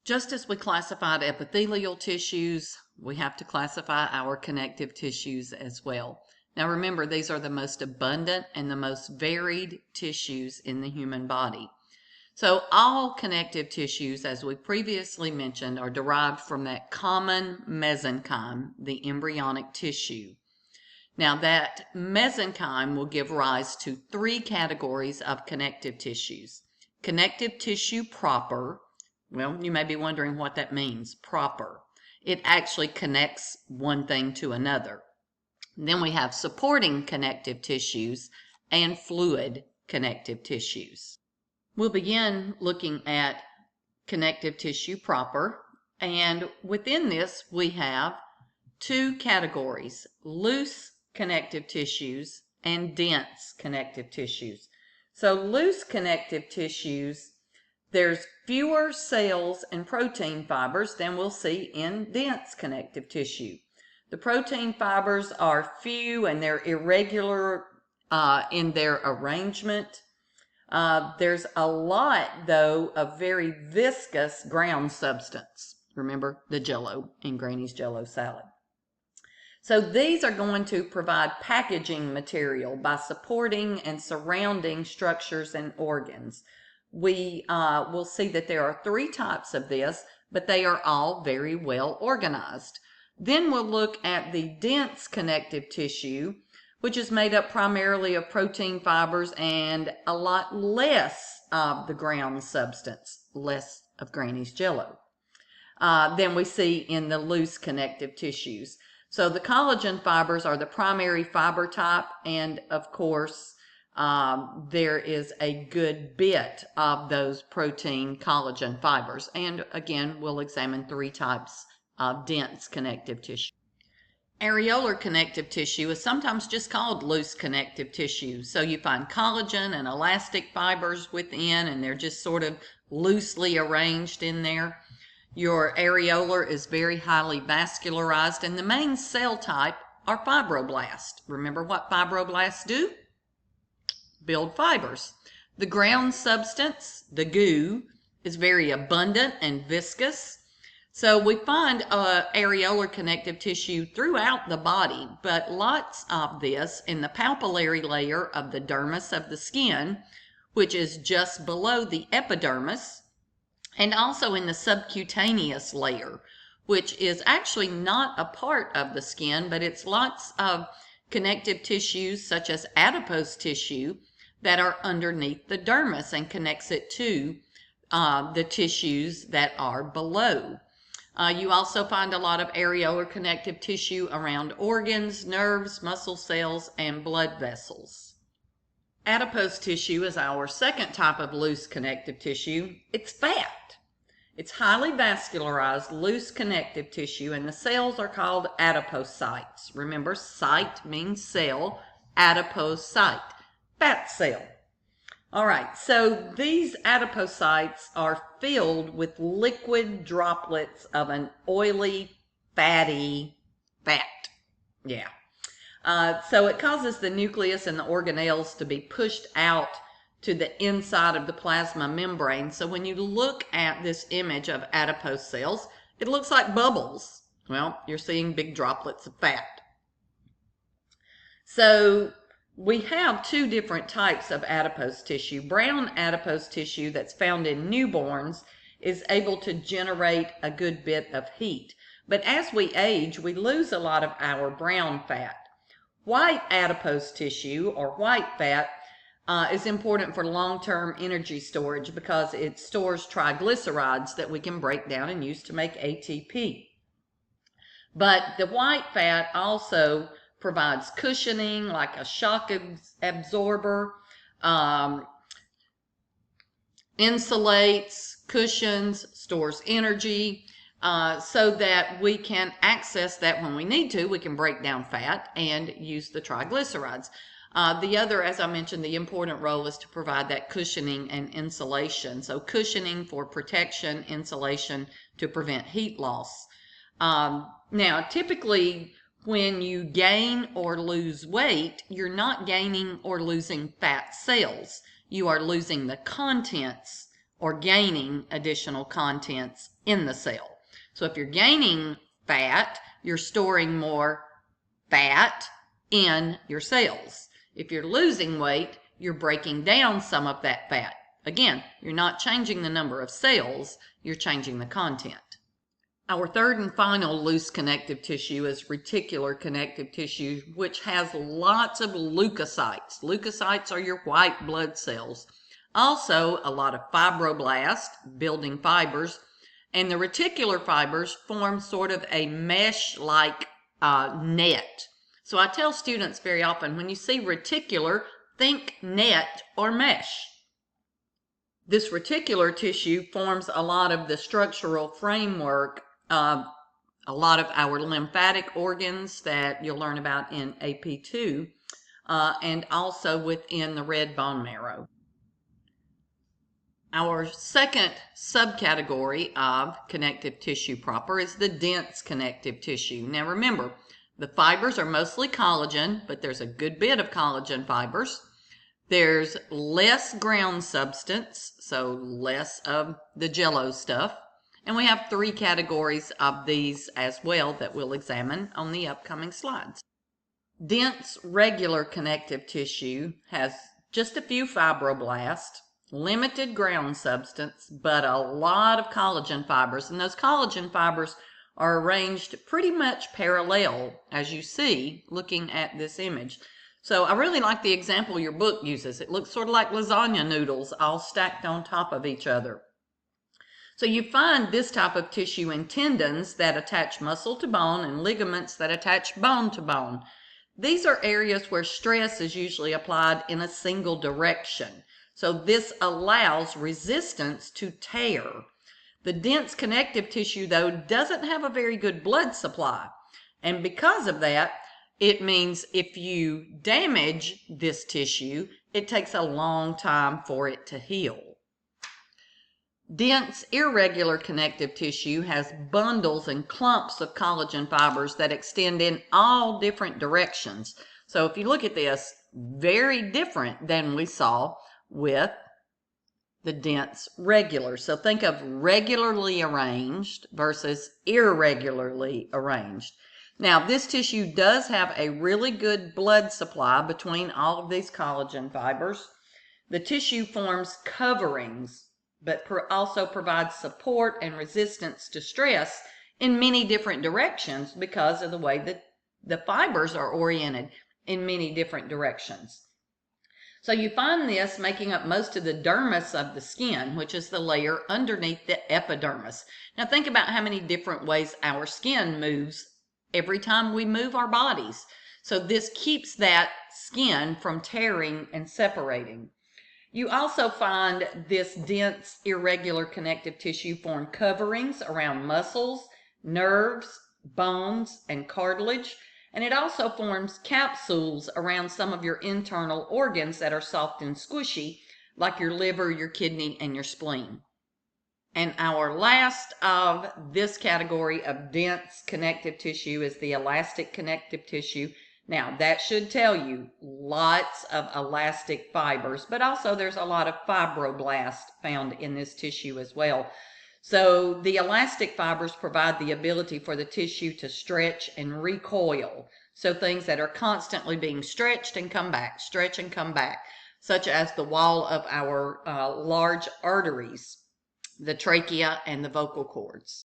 Just as we classified epithelial tissues, we have to classify our connective tissues as well. Now remember, these are the most abundant and the most varied tissues in the human body. So all connective tissues, as we previously mentioned, are derived from that common mesenchyme, the embryonic tissue. Now that mesenchyme will give rise to three categories of connective tissues. Connective tissue proper. Well, you may be wondering what that means, proper. It actually connects one thing to another. Then we have supporting connective tissues and fluid connective tissues. We'll begin looking at connective tissue proper, and within this we have two categories: loose connective tissues and dense connective tissues. So loose connective tissues, there's fewer cells and protein fibers than we'll see in dense connective tissue. The protein fibers are few and they're irregular in their arrangement. There's a lot, though, of very viscous ground substance. Remember the Jell-O in Granny's Jell-O salad. So these are going to provide packaging material by supporting and surrounding structures and organs. We will see that there are three types of this, but they are all very well organized. Then we'll look at the dense connective tissue, which is made up primarily of protein fibers and a lot less of the ground substance, less of Granny's Jell-O, than we see in the loose connective tissues. So the collagen fibers are the primary fiber type, and of course there is a good bit of those protein collagen fibers. And again, we'll examine three types of dense connective tissue. Areolar connective tissue is sometimes just called loose connective tissue. So you find collagen and elastic fibers within, and they're just sort of loosely arranged in there. Your areolar is very highly vascularized, and the main cell type are fibroblasts. Remember what fibroblasts do? Build fibers. The ground substance, the goo, is very abundant and viscous. So we find areolar connective tissue throughout the body, but lots of this in the papillary layer of the dermis of the skin, which is just below the epidermis, and also in the subcutaneous layer, which is actually not a part of the skin, but it's lots of connective tissues such as adipose tissue that are underneath the dermis and connects it to the tissues that are below. You also find a lot of areolar connective tissue around organs, nerves, muscle cells, and blood vessels. Adipose tissue is our second type of loose connective tissue. It's fat. It's highly vascularized, loose connective tissue, and the cells are called adipocytes. Remember, cyte means cell, adipocyte, fat cell. All right, so these adipocytes are filled with liquid droplets of an oily, fatty fat. Yeah. So it causes the nucleus and the organelles to be pushed out to the inside of the plasma membrane. So when you look at this image of adipose cells, it looks like bubbles. Well, you're seeing big droplets of fat. So we have two different types of adipose tissue. Brown adipose tissue that's found in newborns is able to generate a good bit of heat. But as we age, we lose a lot of our brown fat. White adipose tissue, or white fat, is important for long-term energy storage because it stores triglycerides that we can break down and use to make ATP. But the white fat also provides cushioning, like a shock absorber, insulates, cushions, stores energy, so that we can access that when we need to. We can break down fat and use the triglycerides. The other, as I mentioned, the important role is to provide that cushioning and insulation. So cushioning for protection, insulation to prevent heat loss. Now, typically, when you gain or lose weight, you're not gaining or losing fat cells. You are losing the contents or gaining additional contents in the cell. So if you're gaining fat, you're storing more fat in your cells. If you're losing weight, you're breaking down some of that fat. Again, you're not changing the number of cells, you're changing the content. Our third and final loose connective tissue is reticular connective tissue, which has lots of leukocytes. Leukocytes are your white blood cells. Also, a lot of fibroblasts, building fibers, and the reticular fibers form sort of a mesh-like net. So I tell students very often, when you see reticular, think net or mesh. This reticular tissue forms a lot of the structural framework, a lot of our lymphatic organs that you'll learn about in AP2, and also within the red bone marrow. Our second subcategory of connective tissue proper is the dense connective tissue. Now remember, the fibers are mostly collagen, but there's a good bit of collagen fibers. There's less ground substance, so less of the jello stuff. And we have three categories of these as well that we'll examine on the upcoming slides. Dense regular connective tissue has just a few fibroblasts, limited ground substance, but a lot of collagen fibers. And those collagen fibers are arranged pretty much parallel, as you see looking at this image. So I really like the example your book uses. It looks sort of like lasagna noodles all stacked on top of each other. So you find this type of tissue in tendons that attach muscle to bone and ligaments that attach bone to bone. These are areas where stress is usually applied in a single direction. So this allows resistance to tear. The dense connective tissue, though, doesn't have a very good blood supply. And because of that, it means if you damage this tissue, it takes a long time for it to heal. Dense, irregular connective tissue has bundles and clumps of collagen fibers that extend in all different directions. So if you look at this, very different than we saw with the dense regular. So think of regularly arranged versus irregularly arranged. Now, this tissue does have a really good blood supply between all of these collagen fibers. The tissue forms coverings, but also provides support and resistance to stress in many different directions because of the way that the fibers are oriented in many different directions. So you find this making up most of the dermis of the skin, which is the layer underneath the epidermis. Now think about how many different ways our skin moves every time we move our bodies. So this keeps that skin from tearing and separating. You also find this dense, irregular connective tissue form coverings around muscles, nerves, bones, and cartilage. And it also forms capsules around some of your internal organs that are soft and squishy, like your liver, your kidney, and your spleen. And our last of this category of dense connective tissue is the elastic connective tissue. Now, that should tell you lots of elastic fibers, but also there's a lot of fibroblasts found in this tissue as well. So the elastic fibers provide the ability for the tissue to stretch and recoil. So things that are constantly being stretched and come back, stretch and come back, such as the wall of our large arteries, the trachea, and the vocal cords.